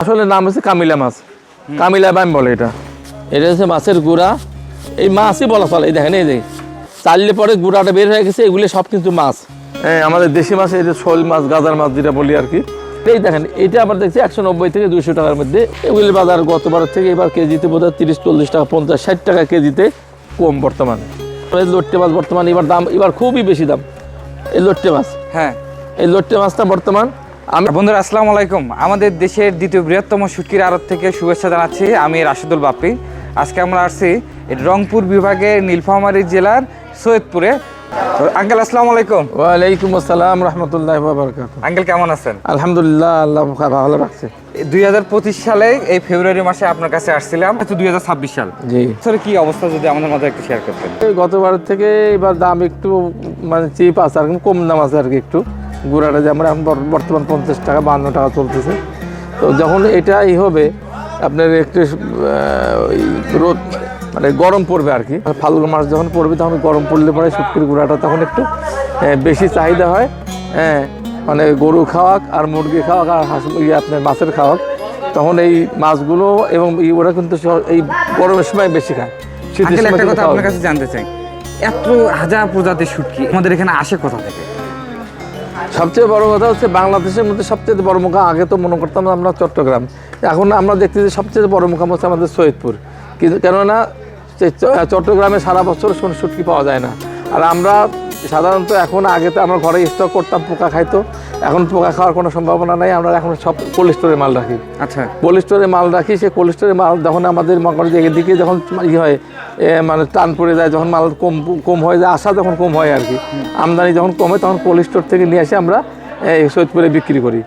আসলে নাম হচ্ছে কামিলা মাছ, কামিলা বাম বলে এটা। এটা হচ্ছে মাছের গুঁড়া, এই মাছই বলা চলে। এই দেখেন, এই যে চাললে পরে গুঁড়াটা বের হয়ে গেছে, এগুলো সব কিন্তু মাছ। হ্যাঁ, আমাদের দেশি মাছ, এই যে শোল মাছ, গাজার মাছ যেটা বলি আর কি। এই দেখেন, এটা আমরা দেখছি 190 থেকে 200 টাকার মধ্যে। এগুলির বাজার গতবার থেকে এবার কেজিতে বোধ হয় 30-40 টাকা, 50-60 টাকা কেজিতে কম বর্তমানে। লট্টে মাছ বর্তমানে এবার দাম, এবার খুবই বেশি দাম এই লট্টে মাছ। হ্যাঁ, এই লট্টে মাছটা বর্তমান বন্ধুরা আসসালামু আলাইকুম। আমাদের দেশের দ্বিতীয় বৃহত্তম শুটকির আড়ত থেকে শুভেচ্ছা জানাচ্ছি। আমি রাশেদুল বাপ্পি। আজকে আমরা আসছি রংপুর বিভাগের নীলফামারী জেলার সৈয়দপুরে। আঙ্কেল আসসালামু আলাইকুম। ওয়ালাইকুম আসসালাম রহমতুল্লাহি ওয়া বারাকাতুহু। আঙ্কেল কেমন আছেন? আলহামদুলিল্লাহ, আল্লাহ ভালো রাখছে। 2025 সালে এই ফেব্রুয়ারি মাসে আপনার কাছে আসছিলাম, 2026 সাল। জি, আসলে কি অবস্থা যদি আমাদের মধ্যে একটু শেয়ার করতেন। এই গতবার থেকে এবার দাম একটু মানে চিপ আছে আর কি, কম দাম আছে আর কি একটু। গুঁড়াটা যেমন এখন বর্তমান 50 টাকা 52 টাকা চলতেছে। তো যখন এটাই হবে আপনার একটু রোদ মানে গরম পড়বে আর কি, ফাল্গুন মাস যখন পড়বে তখন গরম পড়লে পরে শুটকির গুঁড়াটা তখন একটু বেশি চাহিদা হয়। হ্যাঁ, মানে গরু খাওয়াক আর মুরগি খাওয়াক আর আপনার মাছের খাওয়াক, তখন এই মাছগুলো এবং ওরা কিন্তু এই গরমের সময় বেশি খায়। আঙ্কেল একটা কথা আপনার কাছে জানতে চাই, এত হাজার প্রজাতির শুটকি আমাদের এখানে আসে কোথা থেকে? সবচেয়ে বড় কথা হচ্ছে বাংলাদেশের মধ্যে সবচেয়ে বড় মুকাম, আগে তো মনে করতাম আমরা চট্টগ্রাম, এখন আমরা দেখতেছি সবচেয়ে বড় মুকাম হচ্ছে আমাদের সৈয়দপুর। কিন্তু কেননা চট্টগ্রামে সারা বছর শুটকি পাওয়া যায় না। আর আমরা সাধারণত এখন, আগে তো আমরা ঘরে স্টক করতাম, পোকা খাইতো। এখন পোকা খাওয়ার কোনো সম্ভাবনা নাই, আমরা এখন সব কোল্ড স্টোরে মাল রাখি। আচ্ছা, কোল্ড স্টোরে মাল রাখি। সেই কোল্ড স্টোরে মাল যখন আমাদের এদিকে যখন ই হয়, মানে টান পড়ে যায়, যখন মাল কম হয়ে যায়, আসা যখন কম হয় আর কি, আমদানি যখন কম হয়, তখন কোল্ড স্টোর থেকে নিয়ে এসে আমরা সৈয়দপুরে বিক্রি করি।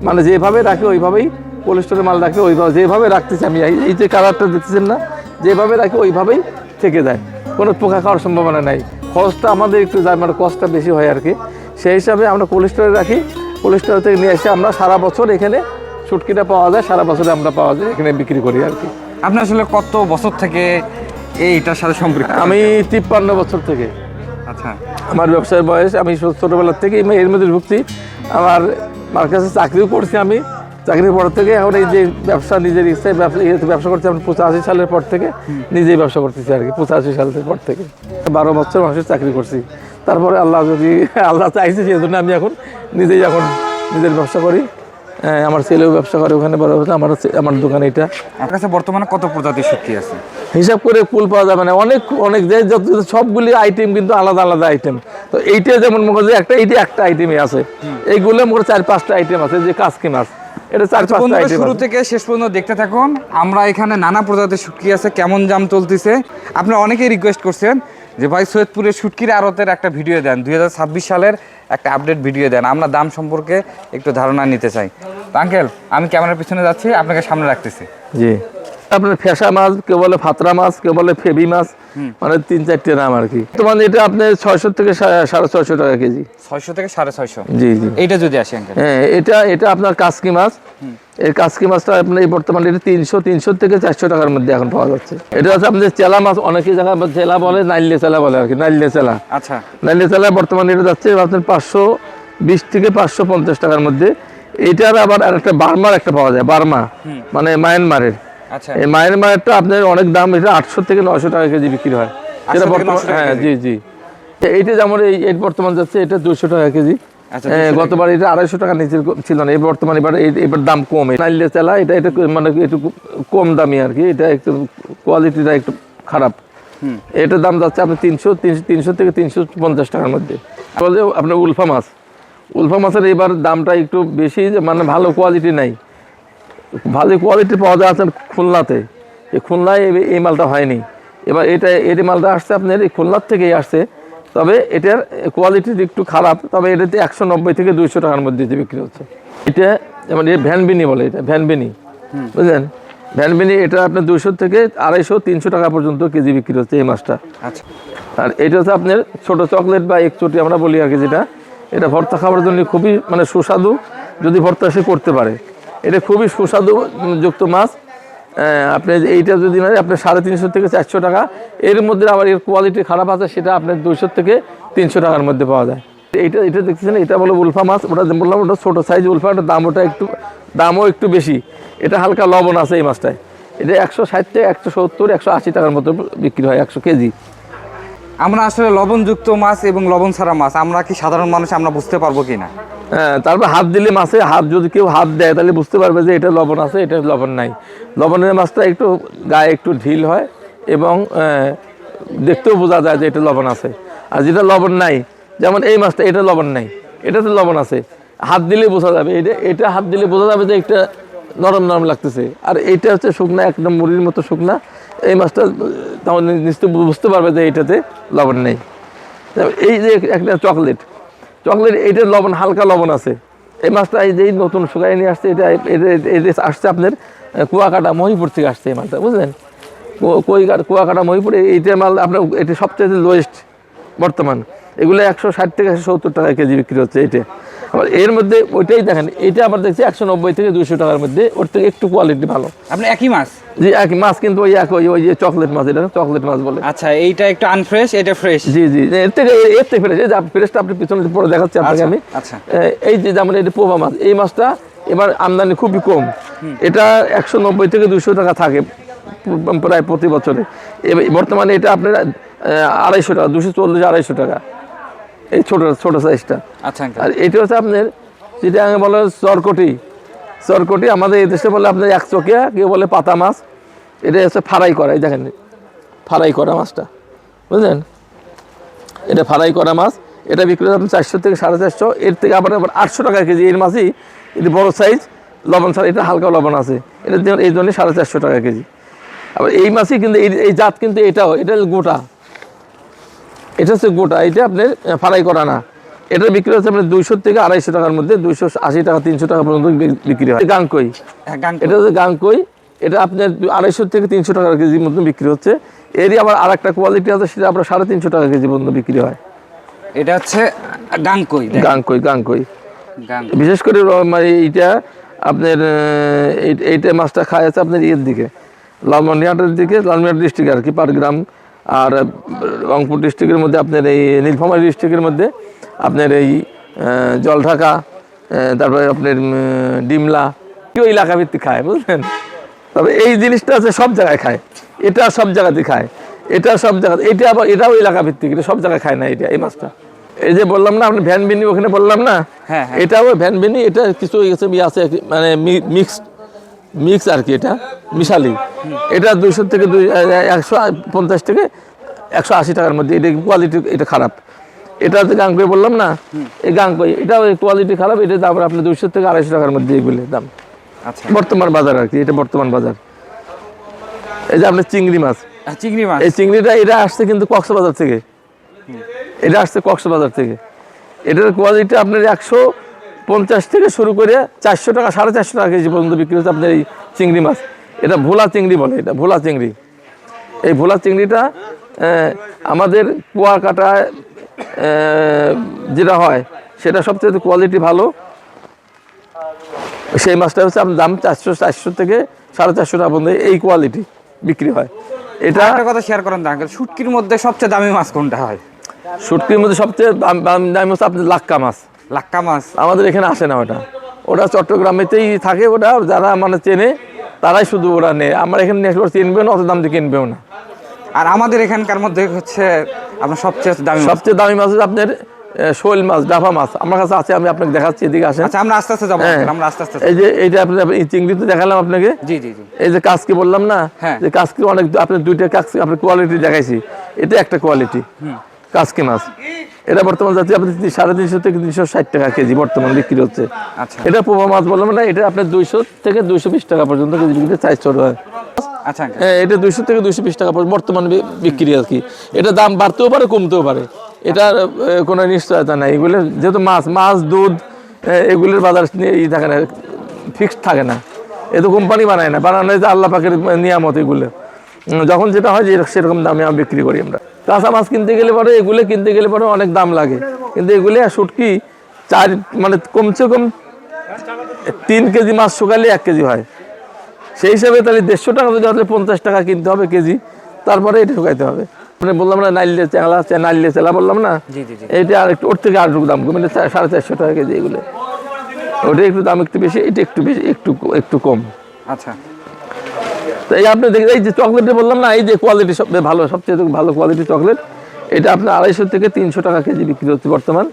মানে যেভাবে রাখি ওইভাবেই কোল্ড স্টোরে মাল রাখি, ওইভাবে যেভাবে রাখতেছি আমি, এই যে কালারটা দেখতেছেন না, যেভাবে রাখি ওইভাবেই থেকে যায়, কোনো পোকা খাওয়ার সম্ভাবনা নাই। খরচটা আমাদের একটু যায়, মানে কষ্টটা বেশি হয় আর কি। সেই হিসাবে আমরা কোল্ড স্টোরে রাখি। কোল্ড স্টোর থেকে নিয়ে এসে আমরা সারা বছর এখানে শুটকিটা পাওয়া যায়, সারা বছরে আমরা পাওয়া যায়, এখানে বিক্রি করি আর কি। আপনি আসলে কত বছর থেকে এইটার সাথে সম্পৃক্ত? আমি 53 বছর থেকে। আচ্ছা, আমার ব্যবসার বয়স, আমি ছোটোবেলার থেকে এর মধ্যে ঢুকছি। আমার কাছে চাকরিও করছি আমি। চাকরির পর থেকে এখন এই যে ব্যবসা, নিজের ইচ্ছায় ব্যবসা করছি। আমি 85 সালের পর থেকে নিজেই ব্যবসা করতেছি আর কি। 85 সালের পর থেকে 12 বছর মানুষের চাকরি করছি। তারপরে আল্লাহ চাইছে, সেই জন্য আমি এখন নিজেই নিজের ব্যবসা করি। আমার ছেলেও ব্যবসা করে ওখানে, বড় আমার দোকান এটা। আপনার কাছে বর্তমানে কত প্রজাতির শুটকি আছে? হিসাব করে কুল পাওয়া যাবে না, অনেক সবগুলি আইটেম কিন্তু আলাদা আলাদা আইটেম। তো এইটা যেমন মনে হয় একটা আইটেমই আছে, এইগুলো মনে 4-5টা আইটেম আছে। যে কাসকি মাছ, এটা 4-5টা আইটেম। শুরু থেকে শেষ পর্যন্ত দেখতে থাকুন। আমরা এখানে নানা প্রজাতির শুটকি আছে, কেমন দাম চলতেছে। আপনারা অনেকেই রিকোয়েস্ট করছেন যে ভাই সৈয়দপুরের শুটকির আড়তের একটা ভিডিও দেন, 2026 সালের একটা আপডেট ভিডিও দেন, আমরা দাম সম্পর্কে একটু ধারণা নিতে চাই। আঙ্কেল, আমি ক্যামেরার পিছনে যাচ্ছি, আপনাকে সামনে রাখতেছি। জি, আপনার ফেসা মাছ, কেউ বলে ফাতরা মাছ, কেউ বলে ফেবি মাছ, মানে 3-4টে নাম আর কি। তোমার এটা আপনার 600 থেকে 650 টাকা কেজি। 600 থেকে 650? জি জি। এইটা যদি আসে আঙ্কেল? হ্যাঁ, এটা আপনার কাসকি মাছ। এই কাসকি মাছটা আপনার এই বর্তমানে এটা 300 থেকে 400 টাকার মধ্যে এখন পাওয়া যাচ্ছে। এটা হচ্ছে আপনাদের চেলা মাছ, অনেকেই জায়গায় চেলা বলে, নাইলে চেলা বলে আর কি, নাইলে চেলা। আচ্ছা, নাইলে চেলা বর্তমানে এটা যাচ্ছে আপনার 520 থেকে 550 টাকার মধ্যে। এটার আবার আরেকটা বার্মার একটা পাওয়া যায়, বার্মা মানে মায়ানমারের। আচ্ছা, এই মায়ানমারেরটা আপনার অনেক দাম, এটা 800 থেকে 900 টাকা কেজি বিক্রি হয়। এটা বর্তমান, হ্যাঁ জি জি। এইটা যেমন এই বর্তমান যাচ্ছে এটা 200 টাকা কেজি। গতবার এটা 250 টাকা নিচে ছিল না, বর্তমানে এবার দাম কম। নাইলে চালা এটা মানে একটু কম দামি আর কি, এটা একটু কোয়ালিটিটা একটু খারাপ। এটার দাম যাচ্ছে আপনার 300 থেকে 350 টাকার মধ্যে। বলে আপনার উলফা মাছের এবার দামটা একটু বেশি, মানে ভালো কোয়ালিটি নাই। ভালো কোয়ালিটি পাওয়া যায় আপনার খুলনাতে। এই খুলনায় এই মালটা হয়নি। এবার এই মালটা আসছে আপনার এই খুলনার থেকেই আসছে, তবে এটার কোয়ালিটি একটু খারাপ। তবে এটাতে 190 থেকে 200 টাকার মধ্যে বিক্রি হচ্ছে। এটা যেমন ভ্যানবিনি বলে, এটা ভ্যানবিনি, বুঝলেন? ভ্যানবিনি এটা আপনার 200 থেকে 250-300 টাকা পর্যন্ত কেজি বিক্রি হচ্ছে এই মাছটা। আচ্ছা, আর এটা হচ্ছে আপনার ছোটো চকলেট বা একচটি আমরা বলি আর কি, যেটা এটা ভর্তা খাওয়ার জন্য খুবই মানে সুস্বাদু, যদি ভর্তা সে করতে পারে। এটা খুবই সুস্বাদু যুক্ত মাছ। আপনি এইটা যদি মানে আপনার 350 থেকে 400 টাকা। এর মধ্যে আবার এর কোয়ালিটি খারাপ আছে, সেটা আপনার 200 থেকে 300 টাকার মধ্যে পাওয়া যায়। এটা এটা দেখতেছেন, এটা বলো উলফা মাছ, ওটা বললাম ওটা ছোটো সাইজ উলফা, ওটা দামও একটু বেশি। এটা হালকা লবণ আছে এই মাছটায়। এটা 160 থেকে 170 180 টাকার মতো বিক্রি হয় 100 কেজি। আমরা আসলে লবণযুক্ত মাছ এবং লবণ ছাড়া মাছ আমরা কি সাধারণ মানুষ আমরা বুঝতে পারবো কি না? হ্যাঁ, তারপর হাত দিলে মাছে যদি কেউ হাত দেয় তাহলে বুঝতে পারবে যে এটা লবণ আছে, এটা লবণ নাই। লবণের মাছটা একটু গায়ে একটু ঢিল হয় এবং দেখতেও বোঝা যায় যে এটা লবণ আছে। আর যেটা লবণ নাই, যেমন এই মাছটা, এটা লবণ নাই, এটাতে লবণ আছে, হাত দিলে বোঝা যাবে। এটা হাত দিলে বোঝা যাবে যে একটা নরম নরম লাগতেছে। আর এইটা হচ্ছে শুকনা, একদম মুড়ির মতো শুকনা। এই মাছটা তখন নিশ্চয় বুঝতে পারবে যে এইটাতে লবণ নেই। এই যে একটা চকলেট, এইটার লবণ, হালকা লবণ আছে। এই মাছটা এই যে নতুন শুকাই নিয়ে আসছে, এটা আসছে আপনার কুয়াকাটা মহিপুর থেকে আসছে এই মাছটা, বুঝলেন? কুয়াকাটা মহিপুর, এইটা মাল আপনার এটা সবচেয়ে লোয়েস্ট বর্তমান। এগুলো 160 থেকে 170 টাকা কেজি বিক্রি হচ্ছে এটা। আবার এর মধ্যে ওইটাই দেখেন, এটা আবার দেখছি 190 থেকে 200 টাকার মধ্যে, ওর থেকে একটু কোয়ালিটি ভালো। আপনি একই মাছ? জি, একই মাছ, কিন্তু ওই যে চকলেট মাছ, এটা চকলেট মাছ বলে। আচ্ছা, এইটা একটু আনফ্রেশ, এটা ফ্রেশ? জি, এর থেকে ফ্রেশ। এই যে ফ্রেশটা আপনি পিছনে পরে দেখাচ্ছি আপনাকে আমি। আচ্ছা, এই যে যেমন এটা পোভা মাছ, এই মাছটা এবার আমদানি খুবই কম। এটা 190 থেকে 200 টাকা থাকে প্রায় প্রতি বছরে। বর্তমানে এটা আপনার 250 টাকা, 240 250 টাকা এই ছোট সাইজটা। আচ্ছা। আর এটা হচ্ছে আপনার যেটা আমি বলে চরকটি, আমাদের এই দেশে বলে আপনার একচকিয়া, কেউ বলে পাতা মাছ। এটা হচ্ছে ফ্রাই করা, এই দেখেন ফ্রাই করা মাছটা, বুঝলেন? এটা ফ্রাই করা মাছ, এটা বিক্রি হয় 400 থেকে 450। এর থেকে আবার 800 টাকা কেজি এর মাছই। এটা বড় সাইজ, লবণ ছাড়া, এটা হালকা লবণ আছে, এটা এই জন্য 450 টাকা কেজি। আবার এই মাছই কিন্তু এই জাত, কিন্তু এটা গোটা, এটা হচ্ছে গোটা, এটা আপনার ফ্রাই করা না। এটা বিক্রি হচ্ছে আপনার 200 থেকে 250 টাকার মধ্যে, 280 টাকা 300 টাকা পর্যন্ত বিক্রি হয়। গাংকই, এটা হচ্ছে গাংকই, এটা আপনার 250 থেকে 300 টাকার কেজির মধ্যে বিক্রি হচ্ছে। এরই আবার আরেকটা কোয়ালিটি আছে, সেটা আপনার 350 টাকা কেজি পর্যন্ত বিক্রি হয়। এটা হচ্ছে গাংকই। বিশেষ করে এইটা আপনার এইটা মাছটা খায় আছে আপনার ইয়ের দিকে, লালমনিরহাটের দিকে, লালমনিরহাট ডিস্ট্রিক্ট আর কি, পাটগ্রাম। আর রংপুর ডিস্ট্রিক্টের মধ্যে আপনার এই নীলফামারী ডিস্ট্রিক্টের মধ্যে আপনার এই জলঢাকা, তারপরে আপনার ডিমলা, কেউ এলাকা ভিত্তিক খায়, বুঝলেন? তবে এই জিনিসটা আছে সব জায়গায় খায়, এটা সব জায়গাতেই খায়, এটা সব জায়গাতে, এটাও এলাকা ভিত্তিক, এটা সব জায়গায় খায় না এটা, এই মাছটা। এই যে বললাম না আপনি ভ্যান বিনি, ওখানে বললাম না, এটাও ভ্যান বিনি, এটা কিছু আছে মানে মিক্স আর কি, এটা মিশালি। এটা 200 থেকে 150 থেকে 180 টাকার মধ্যে। এটা কোয়ালিটি এটা খারাপ। এটা হচ্ছে গাংকই বললাম না, এই গাংকই, এটা কোয়ালিটি খারাপ। এটা দাম আপনার 200 থেকে 250 টাকার মধ্যে এগুলো দাম। আচ্ছা, বর্তমান বাজার আর কি, এটা বর্তমান বাজার। এই যে আপনার চিংড়ি মাছ, এই চিংড়িটা এটা আসছে কিন্তু কক্সবাজার থেকে, এটার কোয়ালিটি আপনার 150 থেকে শুরু করে 400 টাকা 450 টাকা কেজি পর্যন্ত বিক্রি হচ্ছে আপনার এই চিংড়ি মাছ। এটা ভোলা চিংড়ি বলে, এটা ভোলা চিংড়ি। এই ভোলা চিংড়িটা আমাদের কুয়াকাটায় যেটা হয় সেটা সবচেয়ে কোয়ালিটি ভালো। সেই মাছটা হচ্ছে আপনার দাম 400 থেকে 450 টাকা পর্যন্ত এই কোয়ালিটি বিক্রি হয়। এটা একটা কথা শেয়ার করেন তো আঙ্কেল, শুটকির মধ্যে সবচেয়ে দামি মাছ কোনটা হয়? শুটকির মধ্যে সবচেয়ে দামি হচ্ছে আপনার লাক্কা মাছ। আমাদের এখানে আসে না, ওটা চট্টগ্রামেতেই থাকে। ওটা যারা মানে চেনে তারাই শুধু ওরা নেয়, আমরা এখানে নিয়ে আসলে চিনবেও না, অত দাম দিয়ে কিনবেও না। আর আমাদের এখানকার মধ্যে হচ্ছে আপনার সবচেয়ে দামি মাছ হচ্ছে আপনার শোল মাছ, ডাফা মাছ আমার কাছে আছে, আমি আপনাকে দেখাচ্ছি, এদিকে আসেন। আচ্ছা, আমরা আস্তে আস্তে যাবো, আমরা আস্তে আস্তে। এই যে এইটা আপনার চিংড়ি তো দেখালাম আপনাকে। জি। এই যে কাজকি বললাম না, যে কাজকি অনেক, আপনার দুইটা কাজকি আপনার কোয়ালিটি দেখাইছি, এটা একটা কোয়ালিটি কাজকি মাছ। এটা বর্তমান যাচ্ছে আপনার 350 থেকে 360 টাকা কেজি বর্তমান বিক্রি হচ্ছে। আচ্ছা, এটা পোভা মাছ বললাম না, এটা আপনার 200 থেকে 220 টাকা পর্যন্ত কেজি বিক্রি চাইজ ছোট হয়। আচ্ছা, এটা 200 থেকে 220 টাকা বর্তমানে বিক্রি আর কি। এটা দাম বাড়তেও পারে, কমতেও পারে, এটার কোনো নিশ্চয়তা নাই। এগুলো যেহেতু মাছ দুধ এগুলোর বাজার থাকে না, ফিক্সড থাকে না। এ তো কোম্পানি বানায় না, বানানো হয়েছে আল্লাহ পাকের নিয়ামত। এগুলো যখন যেটা হয় যে সেরকম দামে আমরা বিক্রি করি। আমরা কাঁচা মাছ কিনতে গেলে পরে অনেক দাম লাগে, কিন্তু এগুলো শুটকি মানে কমসে কম 3 কেজি মাছ শুকালে 1 কেজি হয়। সেই হিসাবে তাহলে 150 টাকা যদি হলে 50 টাকা কিনতে হবে কেজি, তারপরে এটা শুকাইতে হবে। মানে বললাম না নাইলে চেলা নাইলে চেলা বললাম না, জি জি জি। এইটা আর একটু ওর থেকে আর একটু দাম কমে 450 টাকা কেজি এগুলো। ওটা একটু দাম একটু বেশি, এটা একটু বেশি, একটু কম। আচ্ছা তো এই আপনি দেখেন এই যে চকলেটে বললাম না, এই যে কোয়ালিটি সবচেয়ে ভালো, সবচেয়ে ভালো কোয়ালিটি চকলেট, এটা আপনার 250 থেকে 300 টাকা কেজি বিক্রি হচ্ছে বর্তমান।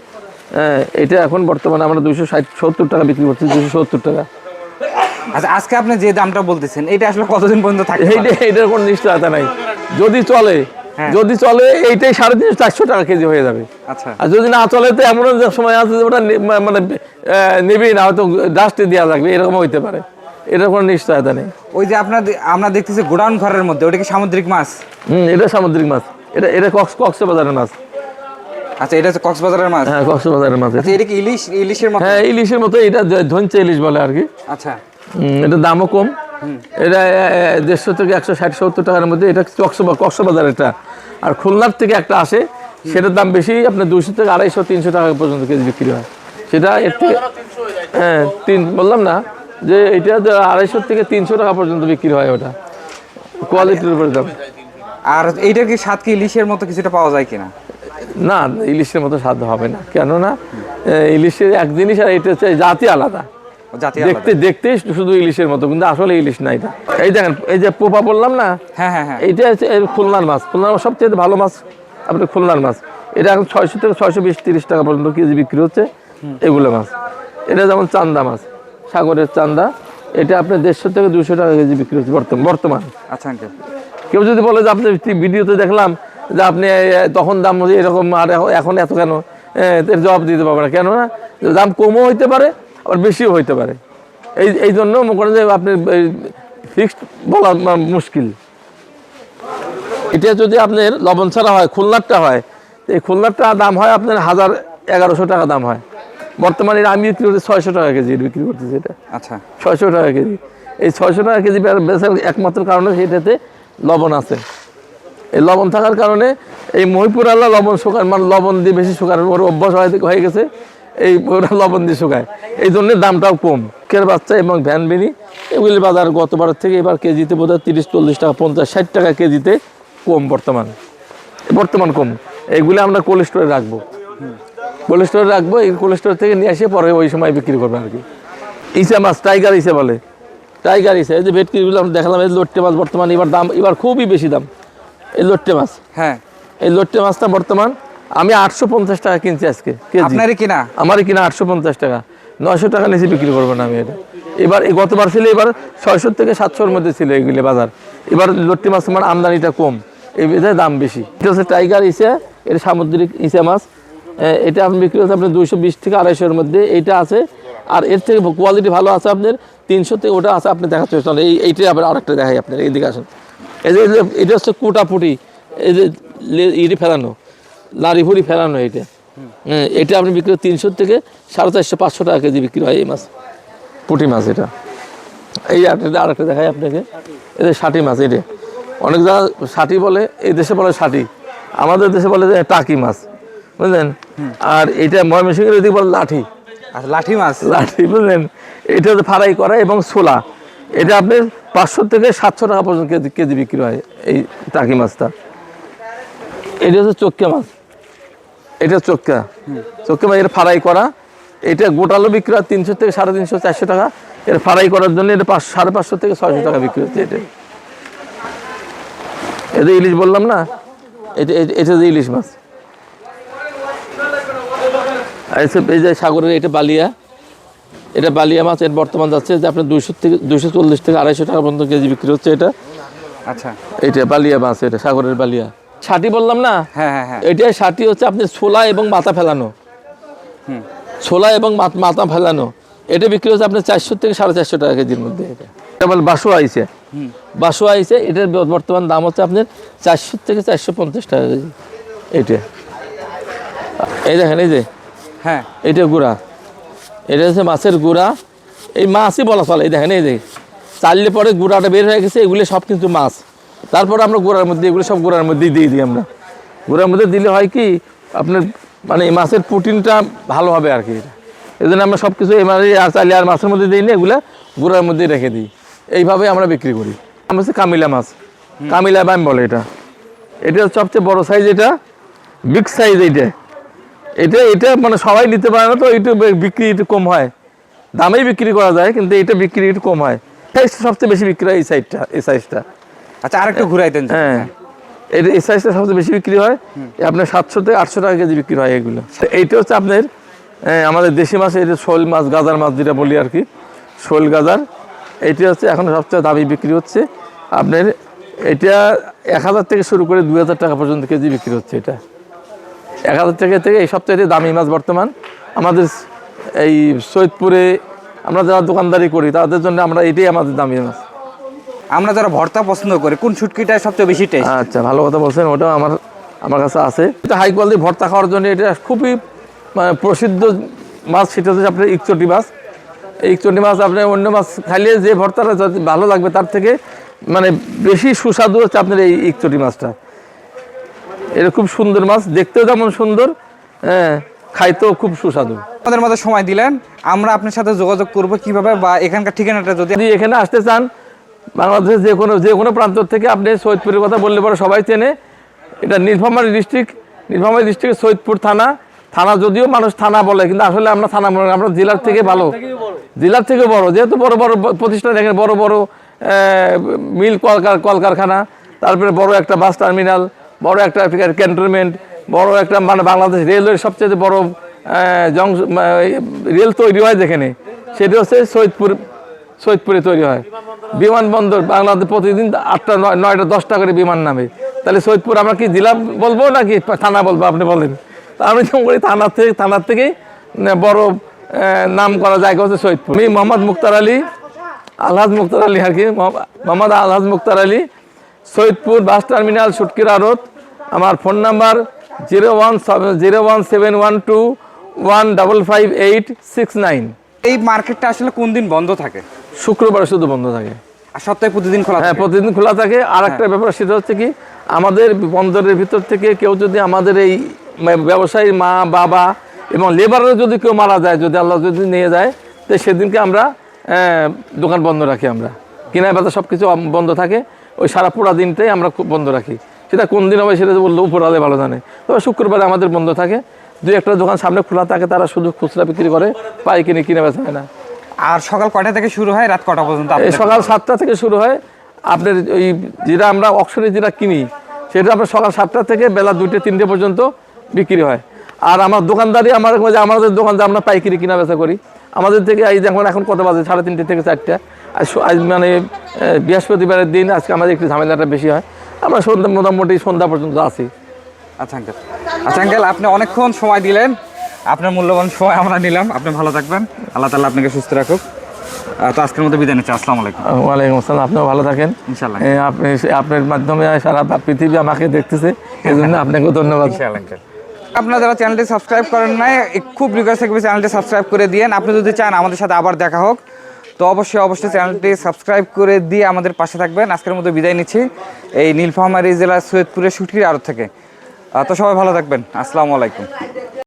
এটা এখন বর্তমানে আমরা 270 টাকা বিক্রি করছি, 270 টাকা। আচ্ছা, আজকে আপনি যে দামটা বলতেছেন এটা আসলে কতদিন পর্যন্ত থাকবে? এইটার কোনো নিশ্চয়তা নাই, যদি চলে, হ্যাঁ। যদি চলে এইটাই 350-400 টাকা কেজি হয়ে যাবে। আচ্ছা আর যদি না চলে তো এমন সময় আছে যে ওটা মানে নেবেই না, হয়তো ডাস্টে দেওয়া লাগবে, এরকম হইতে পারে, এটার কোনো নিশ্চয়তা নেই। ওই যে আমরা দেখতেছি গোডাউন ঘরের মধ্যে, ওটা কি সামুদ্রিক মাছ? এটা সামুদ্রিক মাছ, এটা কক্সবাজারের মাছ। আচ্ছা, এটা হচ্ছে কক্সবাজারের মাছ। হ্যাঁ, কক্সবাজারের মাছ। আচ্ছা, এটা কি ইলিশের মতো? হ্যাঁ, ইলিশের মতো, এটা ধনচে ইলিশ বলে আর কি। আচ্ছা এটা দামও কম, এটা 150 থেকে 160-170 টাকার মধ্যে। এটা কক্সবাজার এটা। আর খুলনার থেকে একটা আসে, সেটার দাম বেশি, আপনার 200 থেকে 250-300 টাকা পর্যন্ত কেজি বিক্রি হয়। সেটা এর থেকে হ্যাঁ বললাম না যে এটা 250 থেকে 300 টাকা পর্যন্ত বিক্রি হয়, ওটা কোয়ালিটির উপরে দাম। আর এইটার কি স্বাদ কি ইলিশের মতো কিছুটা পাওয়া যায় কিনা? না, ইলিশের মতো স্বাদ হবে না, কেননা ইলিশের এক জিনিস আর এটা হচ্ছে জাতি আলাদা। জাতি দেখতে শুধু ইলিশের মতো, কিন্তু আসলে ইলিশ না এটা। এই দেখেন, এই যে পোপা বললাম না, হ্যাঁ হ্যাঁ হ্যাঁ, এইটা হচ্ছে খুলনার মাছ। খুলনার মাছ সবচেয়ে ভালো মাছ, আপনার খুলনার মাছ। এটা এখন 600 থেকে 620-30 টাকা পর্যন্ত কেজি বিক্রি হচ্ছে এগুলো মাছ। এটা যেমন চান্দা মাছ, সাগরের চান্দা, এটা আপনার 150 থেকে 200 টাকা কেজি বিক্রি হচ্ছে বর্তমান। আচ্ছা আঙ্কেল, কেউ যদি বলে যে আপনি ভিডিওতে দেখলাম যে আপনি তখন দাম এরকম আর এখন এত কেন, এর জবাব দিতে পারবে না, কেননা দাম কমও হইতে পারে আবার বেশিও হইতে পারে। এই জন্য মনে করেন যে আপনি ফিক্সড বলা মুশকিল। এটা যদি আপনার লবণ ছাড়া হয়, খুলনারটা হয়, এই খুলনারটা দাম হয় আপনার 1100 টাকা দাম হয় বর্তমানে। আমি বিক্রি করছি 600 টাকা কেজি বিক্রি করতেছি এটা। আচ্ছা 600 টাকা কেজি। এই 600 টাকা কেজি বেচার একমাত্র কারণে সেটাতে লবণ আছে। এই লবণ থাকার কারণে এই মহিপুর আল্লাহ লবণ শুকায়, মানে লবণ দিয়ে বেশি শুকায়, ওর অভ্যাস হয়ে গেছে, এই ওরা লবণ দিয়ে শুকায়, এই জন্য দামটাও কম। কের বাচ্চা এবং ভ্যান বেনি এগুলি বাজার গতবারের থেকে এবার কেজিতে বোধহয় 30-40 টাকা, 50-60 টাকা কেজিতে কম বর্তমান কম। এইগুলি আমরা কোল্ড স্টোরে রাখবো, এই কোল্ড স্টোর থেকে নিয়ে এসে পরে ওই সময় বিক্রি করবো আর কি। ইসা মাছ, টাইগার ইসা বলে, টাইগার ইসা। এই যে ভেটকিগুলো আমরা দেখালাম, এই লোট্টে মাছ বর্তমান এবার খুবই বেশি দাম। এই লোট্টে মাছ, হ্যাঁ, এই লোট্টে মাছটা বর্তমান আমি 850 টাকা কিনছি আজকে কেজি। আপনারই কিনা? আমারই কিনা 850 টাকা, 900 টাকা নিচে বিক্রি করবো না আমি এটা। এবার গতবার ছিল, এবার 600 থেকে 700-র মধ্যে ছিল এগুলি বাজার। এবার লোট্টে মাছ আমার আমদানিটা কম, এই বিধায় দাম বেশি। এটা হচ্ছে টাইগার ইসা, এটা সামুদ্রিক ইসা মাছ। এটা আপনি বিক্রি হচ্ছে আপনার 220 থেকে 250-এর মধ্যে এইটা আছে। আর এর থেকে কোয়ালিটি ভালো আছে আপনার 300 থেকে, ওটা আছে আপনি দেখাচ্ছেন। এইটাই আবার আরেকটা দেখাই আপনার, এইদিকে আসেন। এই যে এটা হচ্ছে কুটাপুটি, এই যে ইটি ফেলানো, লাড়ি ভুড়ি ফেলানো, এটা আপনি বিক্রি 300 থেকে 450-500 টাকা কেজি বিক্রি হয় এই মাছ, পুঁটি মাছ এটা। এই আরেকটা দেখাই আপনাকে, এটা ষাটি মাছ। এটা অনেক জায়গা ষাটি বলে, এই দেশে বলে ষাটি, আমাদের দেশে বলে যে টাকি মাছ, বুঝলেন। আর এটা ময়মনসিংহের ওইদিকে বলে লাঠি, লাঠি মাছ, লাঠি, বুঝলেন। এটা হচ্ছে ফ্রাই করা এবং ছোলা। এটা আপনার 500 থেকে 700 টাকা পর্যন্ত কেজি বিক্রি হয় এই টাকি মাছটা। এটা হচ্ছে চক্কা মাছ, এটা চক্কা মাছ, এটা ফ্রাই করা। এটা গোটালো বিক্রি হয় 300 থেকে 350-400 টাকা। এর ফ্রাই করার জন্য এটা 550 থেকে 600 টাকা বিক্রি হচ্ছে। এটা ইলিশ বললাম না, এটা যে ইলিশ মাছ। এই যে সাগরের এটা বালিয়া, এটা বালিয়া মাছ। এর বর্তমান যাচ্ছে যে আপনার 240 থেকে 250 টাকা পর্যন্ত কেজি বিক্রি হচ্ছে এটা। আচ্ছা, এটা বালিয়া মাছ, এটা সাগরের বালিয়া। ষাটি বললাম না, হ্যাঁ হ্যাঁ হ্যাঁ, এটা ষাটি হচ্ছে আপনার ছোলা এবং মাথা ফেলানো, ছোলা এবং মাথা ফেলানো। এটা বিক্রি হচ্ছে আপনার 400 থেকে 450 টাকা কেজির মধ্যে। এটা বলে বাসুয়া আইসে, এটার বর্তমান দাম হচ্ছে আপনার 400 থেকে 450 টাকা কেজি। এটা এই দেখেন, এই যে হ্যাঁ, এটা গুঁড়া, এটা হচ্ছে মাছের গুঁড়া। এই মাছই বলা চলে। এই দেখেন, এই যে চাললে পরে গুঁড়াটা বের হয়ে গেছে, এগুলো সব কিন্তু মাছ। তারপরে আমরা গুঁড়ার মধ্যে, এগুলো সব গুঁড়ার মধ্যেই দিয়ে দিই আমরা। গুঁড়ার মধ্যে দিলে হয় কি আপনার, মানে এই মাছের প্রোটিনটা ভালো হবে আর কি। এই জন্য আমরা সব কিছু আর চাইলে আর মাছের মধ্যে দিই না, এগুলো গুঁড়ার মধ্যেই রেখে দিই। এইভাবে আমরা বিক্রি করি। আমরা হচ্ছে কামিলা মাছ, কামিলা বাইম বলে এটা। এটা সবচেয়ে বড় সাইজ, এটা বিগ সাইজ। এটা মানে সবাই নিতে পারে না, তো এটা বিক্রি একটু কম হয়, দামেই বিক্রি করা যায়, কিন্তু এটা বিক্রি একটু কম হয়। সাইজটা সবচেয়ে বেশি বিক্রি হয় এই সাইজটা। আচ্ছা, আরেকটু ঘুরাইতেন। হ্যাঁ, এই সাইজটা সবচেয়ে বেশি বিক্রি হয়, আপনার 700 থেকে 800 টাকা কেজি বিক্রি হয় এগুলো। এইটা হচ্ছে আপনার আমাদের দেশি মাছ, এটা শোল মাছ, গাজার মাছ যেটা বলি আর কি, শোল গাজার। এইটা হচ্ছে এখন সবচেয়ে দামি বিক্রি হচ্ছে আপনার। এটা 1000 থেকে শুরু করে 2000 টাকা পর্যন্ত কেজি বিক্রি হচ্ছে। এটা 1000 টাকা থেকে এই সবচেয়ে দামি মাছ বর্তমান আমাদের এই সৈয়দপুরে। আমরা যারা দোকানদারি করি তাদের জন্য আমরা এটাই আমাদের দামি মাছ। আমরা যারা ভর্তা পছন্দ করি, কোন শুটকিটা সবচেয়ে বেশি টেস্ট? আচ্ছা, ভালো কথা বলছেন, ওটাও আমার কাছে আছে। এটা হাই কোয়ালিটির ভর্তা খাওয়ার জন্য এটা খুবই মানে প্রসিদ্ধ মাছ। সেটা হচ্ছে আপনার ইকচটি মাছ। এই ইকচটি মাছ আপনি অন্য মাছ খাইলে যে ভর্তাটা ভালো লাগবে তার থেকে মানে বেশি সুস্বাদু হচ্ছে আপনার এই ইকচটি মাছটা। এটা খুব সুন্দর মাছ, দেখতেও যেমন সুন্দর, হ্যাঁ, খাইতেও খুব সুস্বাদু। আমাদের মধ্যে সময় দিলেন, আমরা আপনার সাথে যোগাযোগ করব কিভাবে, বা এখানকার ঠিকানাটা যদি এখানে আসতে চান, বাংলাদেশের যে কোনো প্রান্ত থেকে আপনি সৈয়দপুরের কথা বললে পরে সবাই চেনে। এটা নীলফামারী ডিস্ট্রিক্টের সৈয়দপুর থানা যদিও মানুষ থানা বলে, কিন্তু আসলে আমরা থানা মনে করি, আমরা জেলার থেকে ভালো, জেলার থেকে বড়, যেহেতু বড় বড় প্রতিষ্ঠান, এখানে বড় বড় মিল কলকারখানা, তারপরে বড় একটা বাস টার্মিনাল, বড় একটা ক্যান্টনমেন্ট, বড় একটা মানে বাংলাদেশ রেলওয়ের সবচেয়ে বড় রেল তৈরি হয় যেখানে, সেটা হচ্ছে সৈয়দপুরে তৈরি হয়। বিমানবন্দর বাংলাদেশ প্রতিদিন 8টা 9টা 10টা করে বিমান নামে। তাহলে সৈয়দপুর আমরা কি জেলা বলবো নাকি থানা বলবো, আপনি বলেন? তা আমি তো বলি থানার থেকেই বড় নাম করা জায়গা হচ্ছে সৈয়দপুর। আমি মোহাম্মদ আলহাজ মুক্তার আলী আর কি, মোহাম্মদ আলহাজ মুক্তার আলী, সৈয়দপুর বাস টার্মিনাল, শুটকির আড়ত। আমার ফোন নাম্বার 01712155869। এই মার্কেটটা আসলে কোন দিন বন্ধ থাকে? শুক্রবারে শুধু বন্ধ থাকে, আর সপ্তাহে প্রতিদিন খোলা হ্যাঁ, থাকে? প্রতিদিন খোলা থাকে। আর একটা ব্যাপার, সেটা হচ্ছে কি, আমাদের বন্দরের ভিতর থেকে কেউ যদি আমাদের এই ব্যবসায়ী মা বাবা এবং লেবারও যদি কেউ মারা যায়, যদি আল্লাহ যদি নিয়ে যায়, তো সেদিনকে আমরা দোকান বন্ধ রাখি। আমরা কেনা বেচা সব কিছু বন্ধ থাকে, ওই সারা পুরা দিনটাই আমরা বন্ধ রাখি। সেটা কোন দিন হবে সেটা বললে উপরালে ভালো জানে। তবে শুক্রবারে আমাদের বন্ধ থাকে। দুই একটা দোকান সামনে খোলা থাকে, তারা শুধু খুচরা বিক্রি করে, পাইকারি কিনে বেচা হয় না। আর সকাল কয়টা থেকে শুরু হয়, রাত কটা পর্যন্ত? এই সকাল 7টা থেকে শুরু হয়। আপনার ওই যেটা আমরা অকশনে যেটা কিনি, সেটা আপনার সকাল 7টা থেকে বেলা 2টে 3টে পর্যন্ত বিক্রি হয়। আর আমার দোকানদারি আমাদের দোকান যে আমরা পাইকারি কিনা বেচা করি, আমাদের থেকে এই যেমন এখন কত বাজে, 3:30 থেকে 4টা। আজ মানে বৃহস্পতিবারের দিন, আজকে আমাদের একটু ঝামেলাটা বেশি হয়। আমরা মোটামুটি সন্ধ্যা পর্যন্ত আছি। আচ্ছা আঙ্কেল, আপনি অনেকক্ষণ সময় দিলেন, আপনার মূল্যবান সময় আমরা নিলাম। আপনি ভালো থাকবেন, আল্লাহ তাআলা আপনাকে সুস্থ রাখুক। তো আজকের মতো বিদায় নিচ্ছি। আসসালামু আলাইকুম। ওয়ালাইকুম আসসালাম। আপনিও ভালো থাকেন ইনশাআল্লাহ। আপনার মাধ্যমে সারা পৃথিবী আমাকে দেখতেছে, এই জন্য আপনাকেও ধন্যবাদ। আপনারা যারা চ্যানেলটি সাবস্ক্রাইব করেন নাই, খুব রিকোয়েস্ট থাকবে চ্যানেলটি সাবস্ক্রাইব করে দিয়েন। আপনি যদি চান আমাদের সাথে আবার দেখা হোক, তো অবশ্যই চ্যানেলটি সাবস্ক্রাইব করে দিয়ে আমাদের পাশে থাকবেন। আজকের মতো বিদায় নিচ্ছি এই নীলফামারী জেলার সৈয়দপুরের শুটকির আড়ত থেকে। তো সবাই ভালো থাকবেন। আসসালামু আলাইকুম।